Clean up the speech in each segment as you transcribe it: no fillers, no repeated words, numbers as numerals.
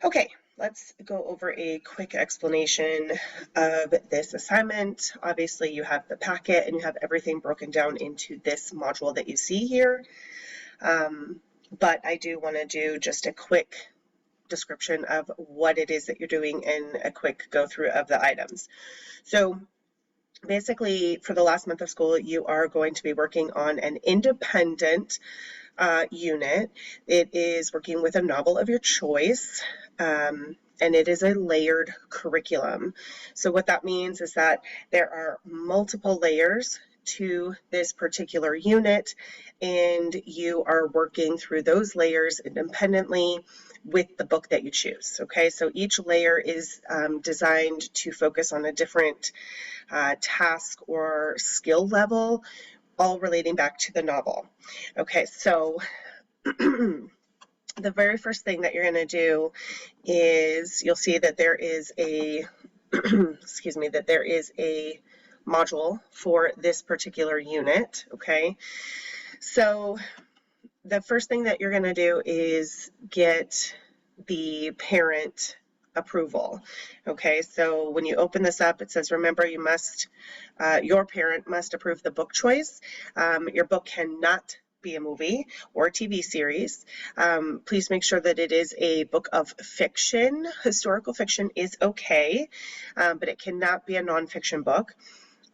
Okay, let's go over a quick explanation of this assignment. Obviously, you have the packet and you have everything broken down into this module that you see here. But I do want to do just a quick description of what it is that you're doing and a quick go through of the items. So basically, for the last month of school, you are going to be working on an independent unit. It is working with a novel of your choice, and it is a layered curriculum. So what that means is that there are multiple layers to this particular unit, and you are working through those layers independently with the book that you choose. Okay, so each layer is designed to focus on a different task or skill level, all relating back to the novel. Okay, so the very first thing that you're going to do is you'll see that there is a excuse me, that there is a module for this particular unit. Okay, so the first thing that you're going to do is get the parent approval. Okay, so when you open this up, it says, remember, you must, your parent must approve the book choice. Your book cannot be a movie or a TV series. Please make sure that it is a book of fiction. Historical fiction is okay, but it cannot be a nonfiction book.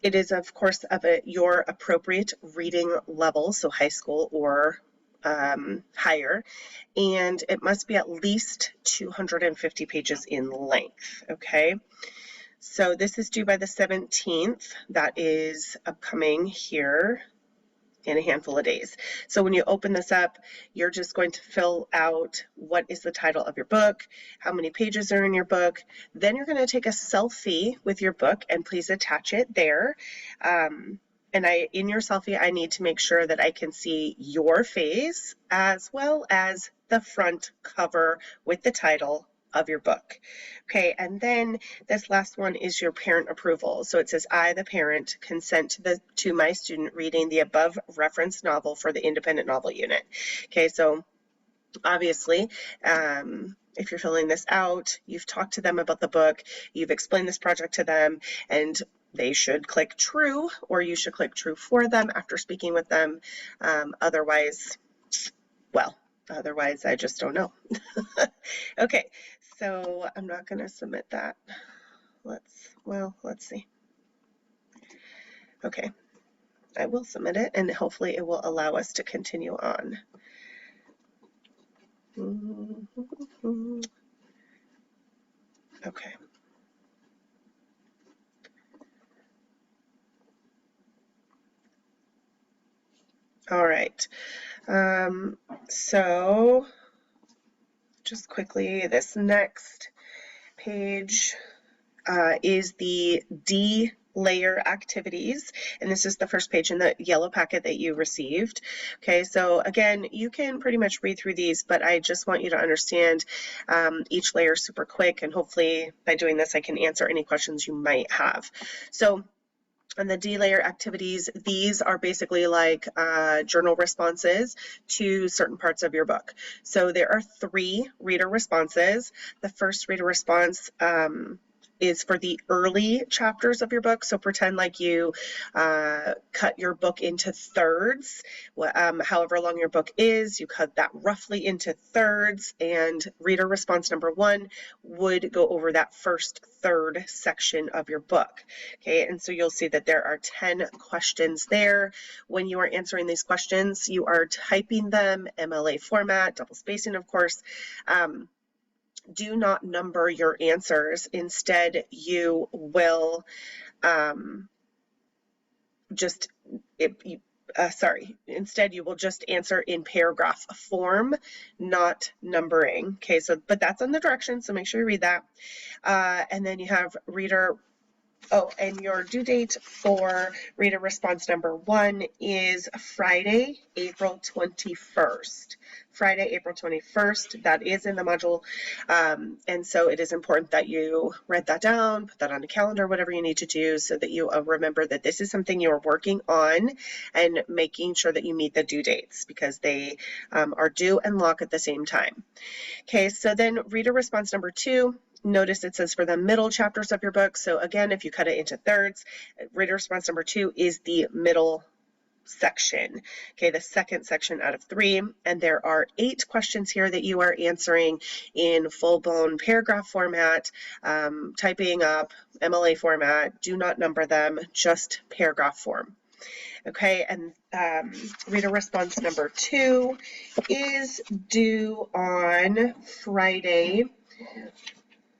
It is, of course, of your appropriate reading level, so high school or higher, and it must be at least 250 pages in length. Okay, so this is due by the 17th. That is upcoming here in a handful of days. So when you open this up, you're just going to fill out what is the title of your book, how many pages are in your book. Then you're going to take a selfie with your book and please attach it there. And in your selfie, I need to make sure that I can see your face as well as the front cover with the title of your book. Okay, and then this last one is your parent approval. So it says, I, the parent, consent to my student reading the above referenced novel for the independent novel unit. Okay, so obviously, if you're filling this out, you've talked to them about the book, you've explained this project to them, and they should click true, or you should click true for them after speaking with them. Otherwise, I just don't know. Okay, so I'm not going to submit that. Let's see. Okay, I will submit it, and hopefully it will allow us to continue on. Okay. All right. So just quickly, this next page is the D layer activities, and this is the first page in the yellow packet that you received. Okay, so again, you can pretty much read through these, but I just want you to understand each layer super quick, and hopefully by doing this I can answer any questions you might have. So on the D layer activities, these are basically like journal responses to certain parts of your book. So there are 3 reader responses. The first reader response is for the early chapters of your book. So pretend like you cut your book into thirds. However long your book is, you cut that roughly into thirds, and reader response number 1 would go over that first third section of your book. Okay, and so you'll see that there are 10 questions there. When you are answering these questions, you are typing them MLA format, double spacing, of course. Do not number your answers. Instead, you will instead you will just answer in paragraph form, not numbering. Okay, so, but that's on the directions, so make sure you read that. And then you have reader, and your due date for reader response number 1 is Friday, April 21st. Friday, April 21st. That is in the module. And so it is important that you write that down, put that on a calendar, whatever you need to do so that you remember that this is something you are working on and making sure that you meet the due dates because they are due and lock at the same time. Okay, so then reader response number 2. Notice it says for the middle chapters of your book. So again, if you cut it into thirds, reader response number 2 is the middle section. Okay, the second section out of 3, and there are 8 questions here that you are answering in full-blown paragraph format, typing up MLA format. Do not number them, just paragraph form. Okay, and reader response number 2 is due on Friday,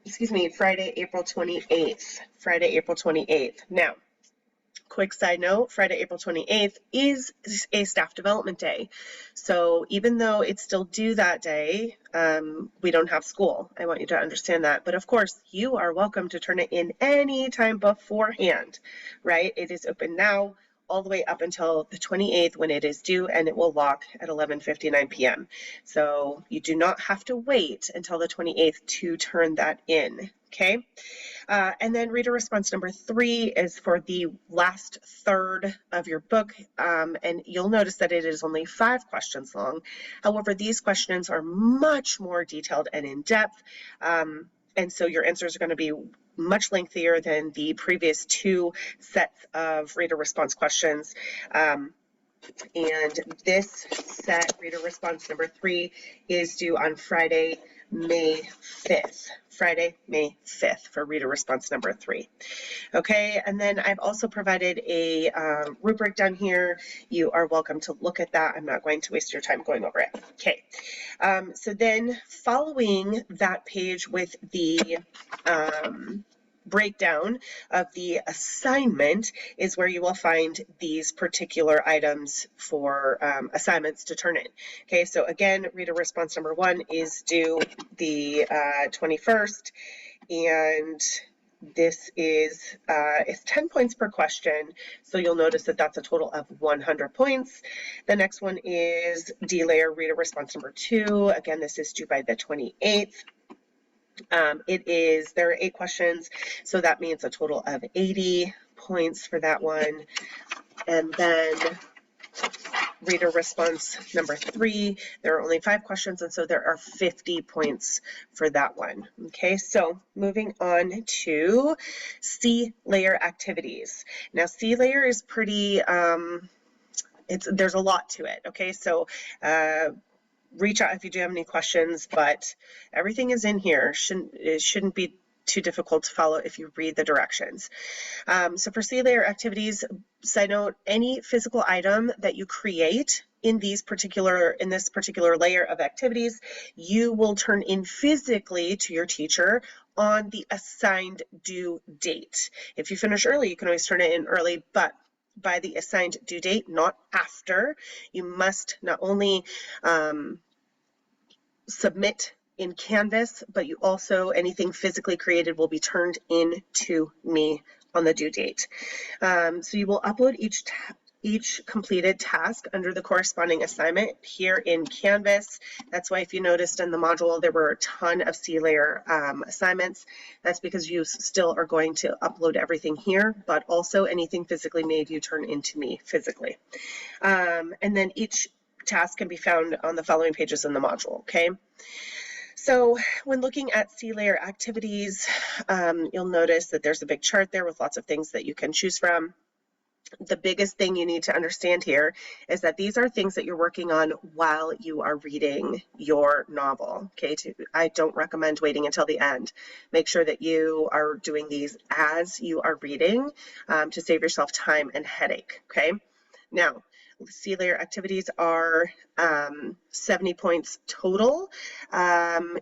April 28th. Friday, April 28th. Now, quick side note, Friday, April 28th is a staff development day. So even though it's still due that day, we don't have school. I want you to understand that. But of course, you are welcome to turn it in any time beforehand, right? It is open now all the way up until the 28th when it is due, and it will lock at 11:59 p.m. So you do not have to wait until the 28th to turn that in, okay? And then reader response number 3 is for the last third of your book, and you'll notice that it is only 5 questions long. However, these questions are much more detailed and in-depth, and so your answers are going to be much lengthier than the previous 2 sets of reader response questions. And this set, reader response number 3, is due on Friday, May 5th. Friday, May 5th for reader response number 3. Okay, and then I've also provided a rubric down here. You are welcome to look at that. I'm not going to waste your time going over it. Okay, so then following that page with the breakdown of the assignment is where you will find these particular items for assignments to turn in. Okay, so again, reader response number 1 is due the 21st, and this is 10 points per question, so you'll notice that that's a total of 100 points. The next one is D-layer reader response number 2. Again, this is due by the 28th. There are 8 questions, so that means a total of 80 points for that one. And then reader response number 3, there are only 5 questions, and so there are 50 points for that one. Okay, so moving on to C-layer activities. Now, C-layer is pretty, there's a lot to it. Okay, so reach out if you do have any questions, but everything is in here. It shouldn't be too difficult to follow if you read the directions. So for C-layer activities, side note, any physical item that you create in this particular layer of activities, you will turn in physically to your teacher on the assigned due date. If you finish early, you can always turn it in early, but by the assigned due date, not after. You must not only submit in Canvas, but you also, anything physically created will be turned in to me on the due date. So you will upload each completed task under the corresponding assignment here in Canvas. That's why if you noticed in the module there were a ton of C-layer assignments. That's because you still are going to upload everything here, but also anything physically made you turn into me physically. And then each task can be found on the following pages in the module, okay? So when looking at C-layer activities, you'll notice that there's a big chart there with lots of things that you can choose from. The biggest thing you need to understand here is that these are things that you're working on while you are reading your novel, okay? I don't recommend waiting until the end. Make sure that you are doing these as you are reading to save yourself time and headache, okay? Now, C-layer activities are 70 points total.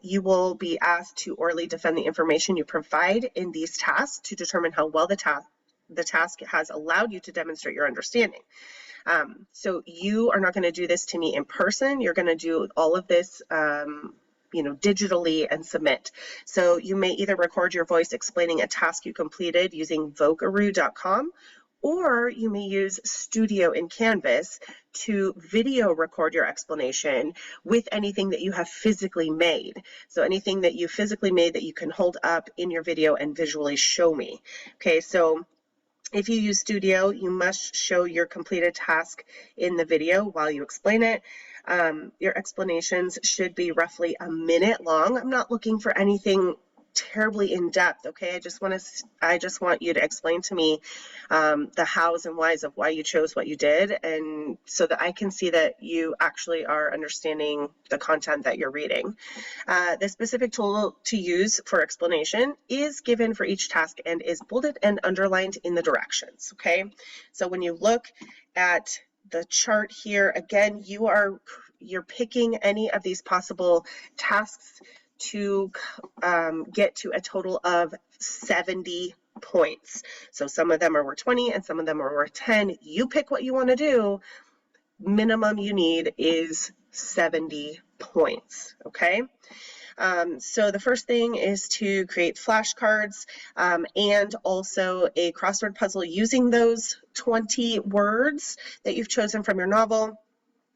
You will be asked to orally defend the information you provide in these tasks to determine how well the task has allowed you to demonstrate your understanding. So you are not going to do this to me in person. You're going to do all of this digitally and submit. So you may either record your voice explaining a task you completed using Vocaroo.com, or you may use Studio in Canvas to video record your explanation with anything that you have physically made. So anything that you physically made that you can hold up in your video and visually show me. Okay, so if you use Studio, you must show your completed task in the video while you explain it. Your explanations should be roughly a minute long. I'm not looking for anything terribly in depth, okay? I just want you to explain to me the hows and whys of why you chose what you did, and so that I can see that you actually are understanding the content that you're reading. The specific tool to use for explanation is given for each task and is bolded and underlined in the directions, okay? So when you look at the chart here, again, you're picking any of these possible tasks to get to a total of 70 points. So some of them are worth 20 and some of them are worth 10. You pick what you want to do. Minimum you need is 70 points, okay? So the first thing is to create flashcards and also a crossword puzzle using those 20 words that you've chosen from your novel.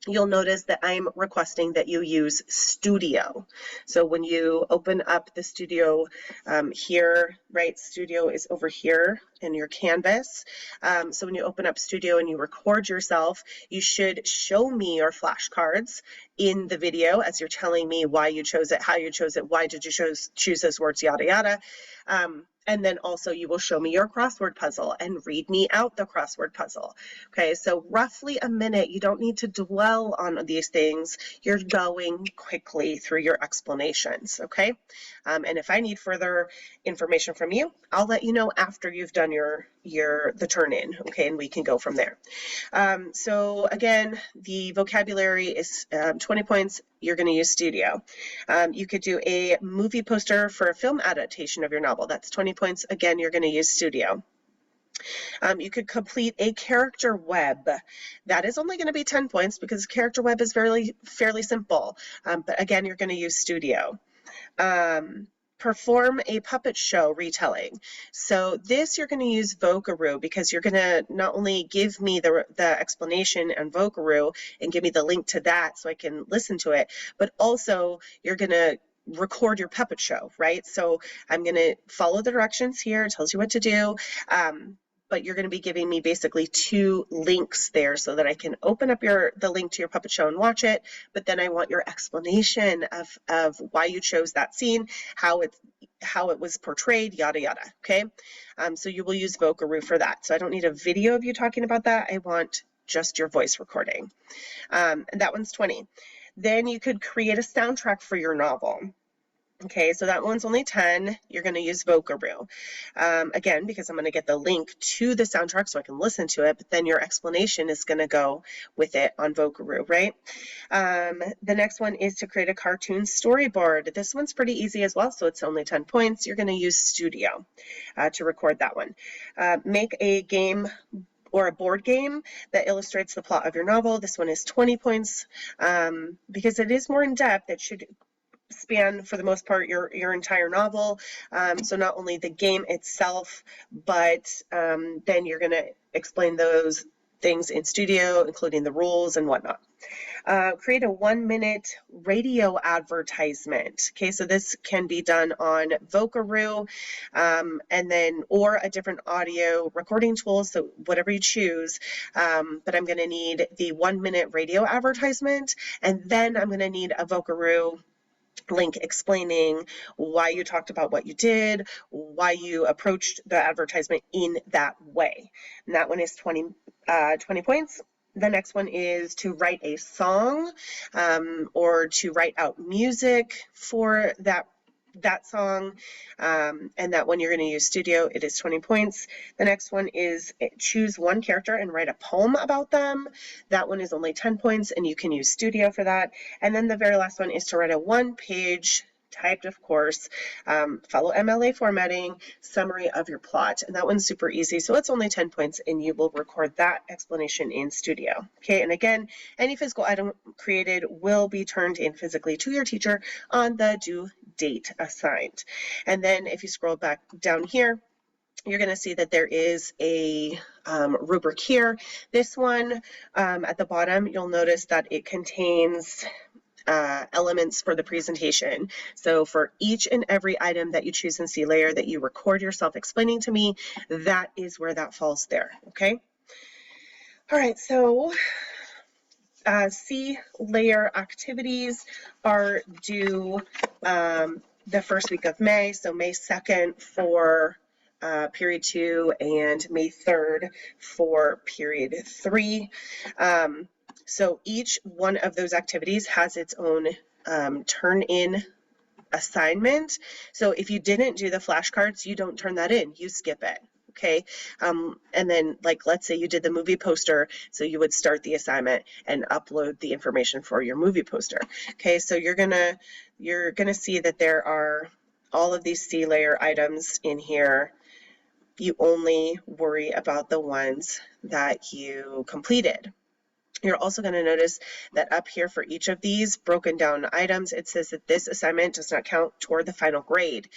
You'll notice that I'm requesting that you use Studio. So when you open up the Studio here, right, Studio is over here in your canvas. So when you open up Studio and you record yourself, you should show me your flashcards in the video as you're telling me why you chose it, how you chose it, why did you choose those words, yada, yada. And then also you will show me your crossword puzzle and read me out the crossword puzzle. Okay, so roughly a minute. You don't need to dwell on these things. You're going quickly through your explanations, okay? And if I need further information from you, I'll let you know after you've done the turn in, okay, and we can go from there. So again, the vocabulary is 20 points. You're going to use Studio. You could do a movie poster for a film adaptation of your novel. That's 20 points. Again, you're going to use Studio. You could complete a character web. That is only going to be 10 points because character web is fairly simple. But again, you're going to use Studio. Perform a puppet show retelling. So this you're going to use Vocaroo because you're going to not only give me the explanation on Vocaroo and give me the link to that so I can listen to it, but also you're going to record your puppet show, right? So I'm going to follow the directions here. It tells you what to do. But you're going to be giving me basically 2 links there so that I can open up the link to your puppet show and watch it, but then I want your explanation of why you chose that scene, how it was portrayed, yada, yada, okay? So you will use Vocaroo for that. So I don't need a video of you talking about that. I want just your voice recording. And that one's 20. Then you could create a soundtrack for your novel. Okay, so that one's only 10. You're going to use Vocaroo. Again, because I'm going to get the link to the soundtrack so I can listen to it, but then your explanation is going to go with it on Vocaroo, right? The next one is to create a cartoon storyboard. This one's pretty easy as well, so it's only 10 points. You're going to use Studio to record that one. Make a game or a board game that illustrates the plot of your novel. This one is 20 points because it is more in depth. It should span, for the most part, your entire novel. So not only the game itself, but then you're going to explain those things in Studio, including the rules and whatnot. Create a 1-minute radio advertisement. Okay, so this can be done on Vocaroo and then or a different audio recording tool, so whatever you choose. But I'm going to need the 1-minute radio advertisement, and then I'm going to need a Vocaroo link explaining why you talked about what you did, why you approached the advertisement in that way. And that one is 20 points. The next one is to write a song or to write out music for that song, and that one you're going to use Studio. It is 20 points. The next one is choose one character and write a poem about them. That one is only 10 points, and you can use Studio for that. And then the very last one is to write a 1-page, typed of course, follow MLA formatting, summary of your plot. And that one's super easy, so it's only 10 points, and you will record that explanation in Studio. Okay, and again, any physical item created will be turned in physically to your teacher on the due date assigned. And then if you scroll back down here, you're going to see that there is a rubric here. This one at the bottom, you'll notice that it contains elements for the presentation. So for each and every item that you choose in CLayer that you record yourself explaining to me, that is where that falls there, okay? All right, so CLayer activities are due the first week of May, so May 2nd for period 2 and May 3rd for period 3. So each one of those activities has its own turn-in assignment. So if you didn't do the flashcards, you don't turn that in, you skip it. Okay, and then like let's say you did the movie poster, so you would start the assignment and upload the information for your movie poster. Okay, so you're gonna see that there are all of these CLayer items in here. You only worry about the ones that you completed. You're also going to notice that up here for each of these broken down items, it says that this assignment does not count toward the final grade.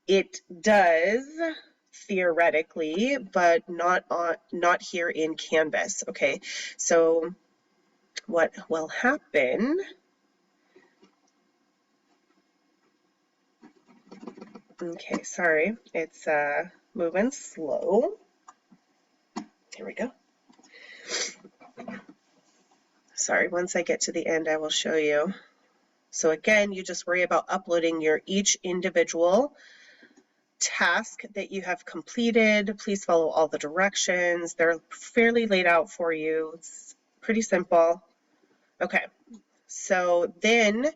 It does theoretically, but not here in Canvas. Okay, so what will happen? Okay, sorry, it's moving slow. Here we go. Sorry, once I get to the end, I will show you. So again, you just worry about uploading your each individual task that you have completed. Please follow all the directions. They're fairly laid out for you. It's pretty simple. Okay, so then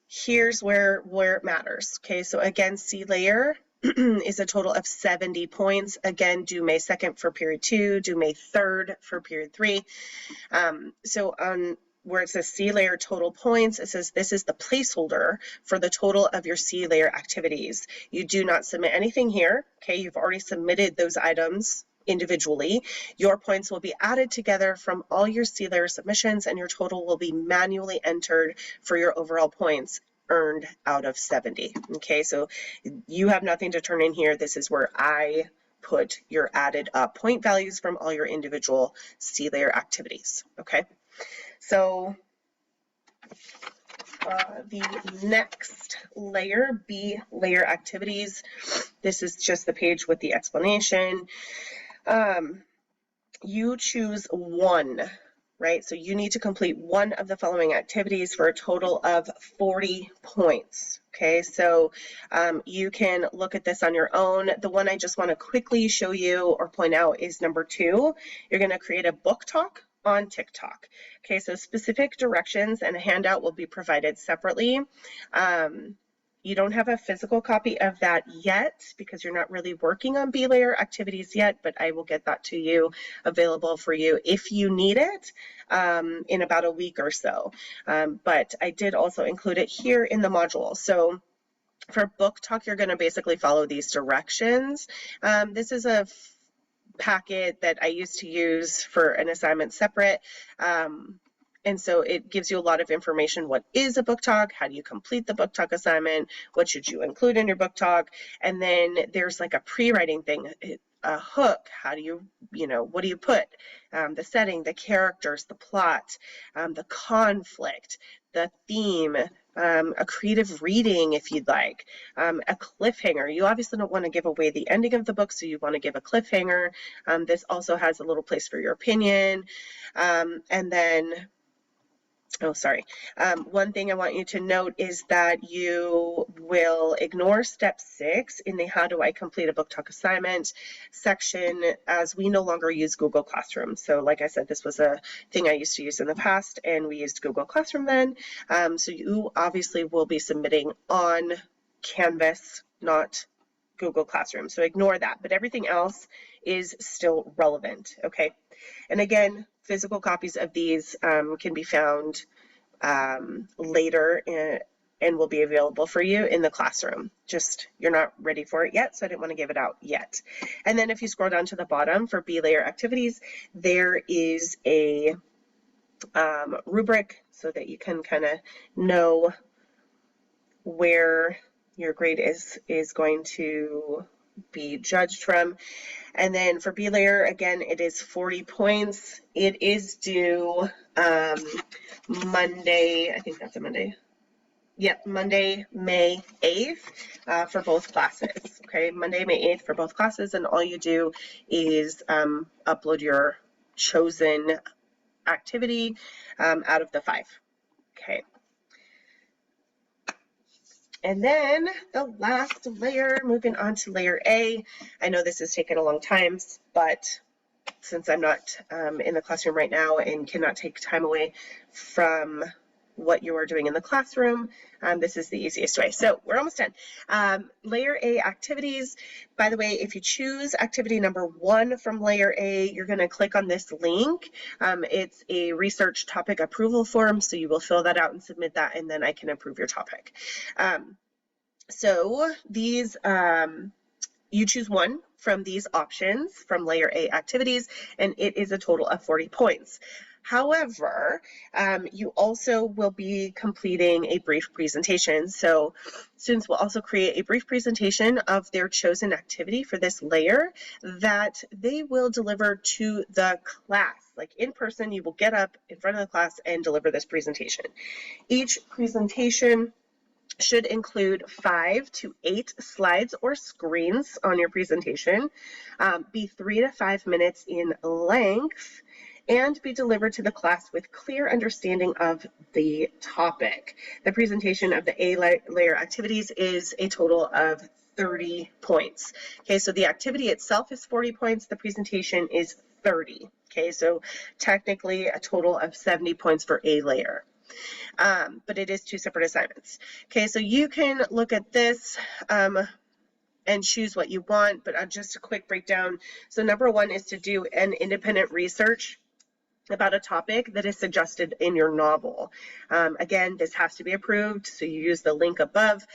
here's where it matters. Okay, so again, CLayer is a total of 70 points. Again, due May 2nd for period 2, due May 3rd for period 3. So on where it says CLayer total points, it says this is the placeholder for the total of your CLayer activities. You do not submit anything here. Okay, you've already submitted those items individually. Your points will be added together from all your CLayer submissions, and your total will be manually entered for your overall points earned out of 70. Okay, so you have nothing to turn in here. This is where I put your added up point values from all your individual CLayer activities. Okay, so the next layer, B layer activities, this is just the page with the explanation. You choose one, right? So you need to complete one of the following activities for a total of 40 points. Okay, so you can look at this on your own. The one I just want to quickly show you or point out is number 2. You're going to create a book talk on TikTok. Okay, so specific directions and a handout will be provided separately. You don't have a physical copy of that yet because you're not really working on B-layer activities yet, but I will get that to you available for you if you need it in about a week or so. But I did also include it here in the module. So for book talk, you're going to basically follow these directions. This is a packet that I used to use for an assignment separate. And so it gives you a lot of information. What is a book talk? How do you complete the book talk assignment? What should you include in your book talk? And then there's like a pre-writing thing, a hook. How do you what do you put? The setting, the characters, the plot, the conflict, the theme, a creative reading if you'd like, a cliffhanger. You obviously don't want to give away the ending of the book, so you want to give a cliffhanger. This also has a little place for your opinion. And then one thing I want you to note is that you will ignore step 6 in the how do I complete a book talk assignment section, as we no longer use Google Classroom. So like I said, this was a thing I used to use in the past, and we used Google Classroom then. So you obviously will be submitting on Canvas, not Google Classroom. So ignore that, but everything else is still relevant, okay? And again, physical copies of these can be found later and will be available for you in the classroom. Just you're not ready for it yet, so I didn't want to give it out yet. And then if you scroll down to the bottom for B-layer activities, there is a rubric so that you can kind of know where your grade is going to be judged from. And then for B layer, again, it is 40 points. It is due Monday, I think that's a Monday. Yep, Monday, May 8th for both classes. Okay, Monday, May 8th for both classes, and all you do is upload your chosen activity out of the 5. Okay. And then the last layer, moving on to layer A. I know this has taken a long time, but since I'm not in the classroom right now and cannot take time away from what you are doing in the classroom, this is the easiest way. So we're almost done. Layer A activities. By the way, if you choose activity number 1 from layer A, you're going to click on this link. It's a research topic approval form, so you will fill that out and submit that, and then I can approve your topic. So these, you choose one from these options from layer A activities, and it is a total of 40 points. However, you also will be completing a brief presentation. So students will also create a brief presentation of their chosen activity for this layer that they will deliver to the class. Like in person, you will get up in front of the class and deliver this presentation. Each presentation should include 5 to 8 slides or screens on your presentation, be 3 to 5 minutes in length, and be delivered to the class with clear understanding of the topic. The presentation of the A layer activities is a total of 30 points. Okay, so the activity itself is 40 points, the presentation is 30. Okay, so technically a total of 70 points for A layer. But it is 2 separate assignments. Okay, so you can look at this and choose what you want, but just a quick breakdown. So number 1 is to do an independent research about a topic that is suggested in your novel. Again, this has to be approved, so you use the link above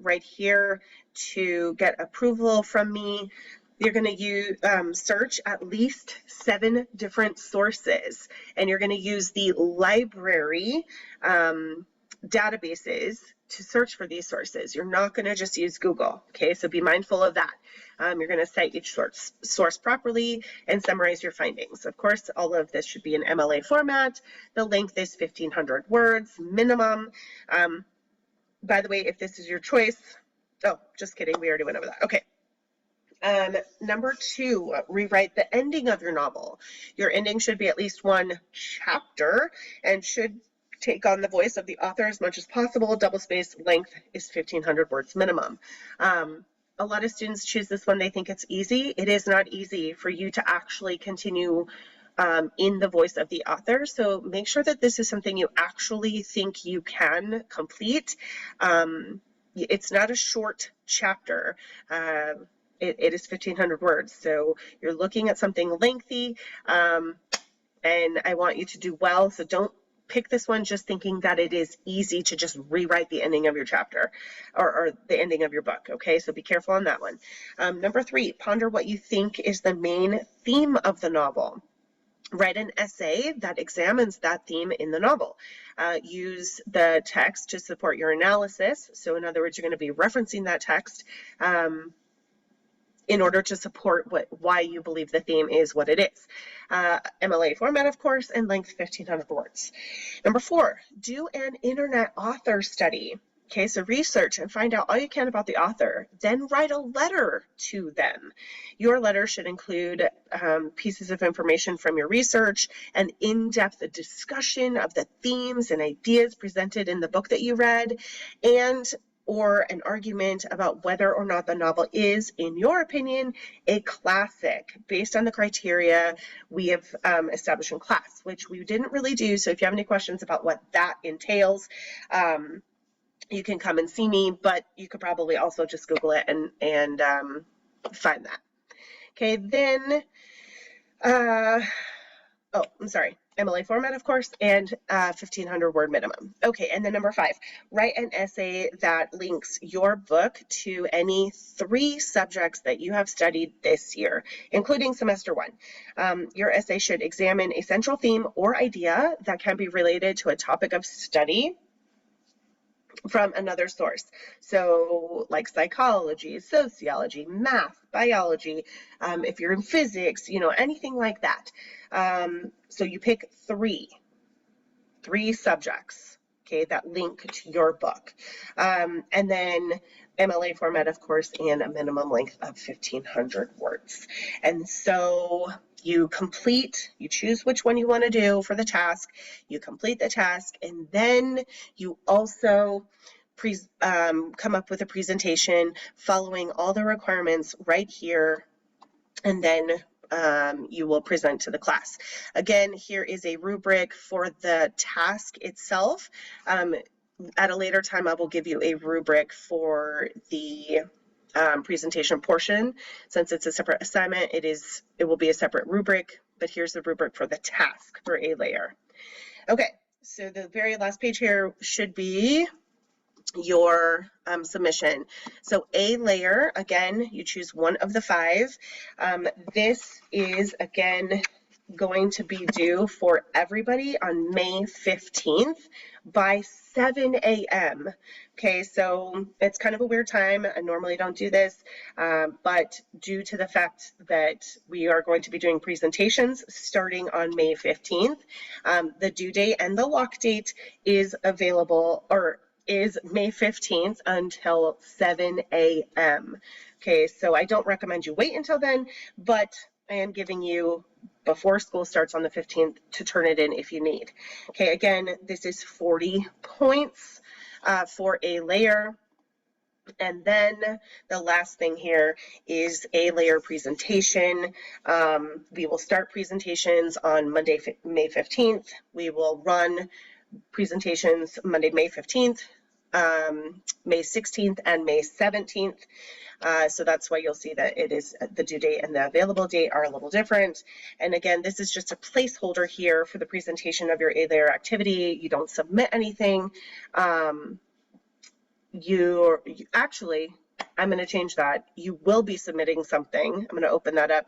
right here to get approval from me. You're going to use search at least 7 different sources, and you're going to use the library databases to search for these sources. You're not going to just use Google, okay? So be mindful of that. You're going to cite each source properly and summarize your findings. Of course, all of this should be in MLA format. The length is 1,500 words minimum. By the way, if this is your choice, oh, just kidding, we already went over that. Okay. Number 2, rewrite the ending of your novel. Your ending should be at least 1 chapter and should take on the voice of the author as much as possible. Double space length is 1,500 words minimum. A lot of students choose this one. They think it's easy. It is not easy for you to actually continue in the voice of the author. So make sure that this is something you actually think you can complete. It's not a short chapter. It is 1,500 words. So you're looking at something lengthy, and I want you to do well. So don't pick this one just thinking that it is easy to just rewrite the ending of your chapter or the ending of your book. Okay, so be careful on that one. Number 3, ponder what you think is the main theme of the novel. Write an essay that examines that theme in the novel. Use the text to support your analysis. So in other words, you're going to be referencing that text in order to support why you believe the theme is what it is. MLA format, of course, and length 1,500 words. Number 4, do an internet author study. Okay, so research and find out all you can about the author, then write a letter to them. Your letter should include pieces of information from your research, an in-depth discussion of the themes and ideas presented in the book that you read, or an argument about whether or not the novel is, in your opinion, a classic based on the criteria we have established in class, which we didn't really do. So if you have any questions about what that entails, you can come and see me, but you could probably also just Google it and find that. Okay, then, oh, I'm sorry. MLA format, of course, and 1,500 word minimum. Okay, and then number 5, write an essay that links your book to any 3 subjects that you have studied this year, including semester 1. Your essay should examine a central theme or idea that can be related to a topic of study. from another source. So like psychology, sociology, math, biology, if you're in physics, you know, anything like that. So you pick three subjects, okay, that link to your book. And then MLA format, of course, and a minimum length of 1,500 words. And so you choose which one you want to do for the task, you complete the task, and then you also come up with a presentation following all the requirements right here, and then you will present to the class. Again, here is a rubric for the task itself. At a later time, I will give you a rubric for the presentation portion. Since it's a separate assignment, it will be a separate rubric, but here's the rubric for the task for A layer. Okay, so the very last page here should be your submission. So A layer, again, you choose one of the 5. This is, again, going to be due for everybody on May 15th by 7 a.m. Okay, so it's kind of a weird time. I normally don't do this, but due to the fact that we are going to be doing presentations starting on May 15th, the due date and the lock date is available, or is May 15th until 7 a.m. Okay, so I don't recommend you wait until then, but I am giving you before school starts on the 15th to turn it in if you need. Okay, again, this is 40 points for A layer. And then the last thing here is A layer presentation. We will start presentations on Monday, May 15th. We will run presentations Monday, May 15th, May 16th, and May 17th. So that's why you'll see that it is the due date and the available date are a little different. And again, this is just a placeholder here for the presentation of your A layer activity. You don't submit anything. Actually, I'm going to change that. You will be submitting something. I'm going to open that up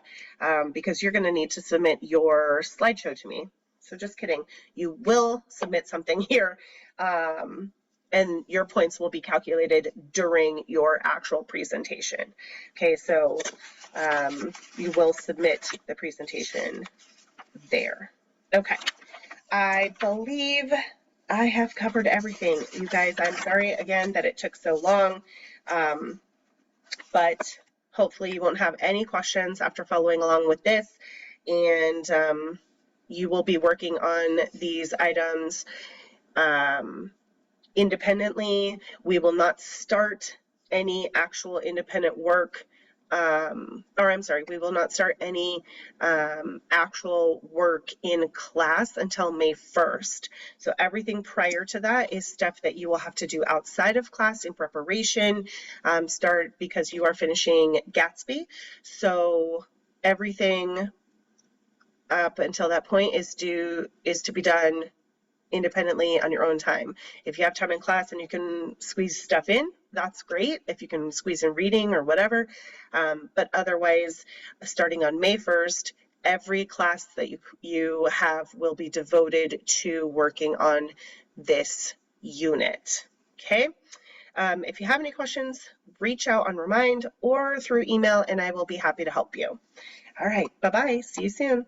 because you're going to need to submit your slideshow to me. So just kidding. You will submit something here, and your points will be calculated during your actual presentation. Okay, so you will submit the presentation there. Okay, I believe I have covered everything. You guys, I'm sorry again that it took so long, but hopefully you won't have any questions after following along with this, and you will be working on these items independently. We will not start any actual independent work, we will not start any actual work in class until May 1st. So everything prior to that is stuff that you will have to do outside of class in preparation, because you are finishing Gatsby. So everything up until that point is to be done independently on your own time. If you have time in class and you can squeeze stuff in, that's great. If you can squeeze in reading or whatever, but otherwise, starting on May 1st, every class that you have will be devoted to working on this unit. Okay. If you have any questions, reach out on Remind or through email, and I will be happy to help you. All right. Bye-bye. See you soon.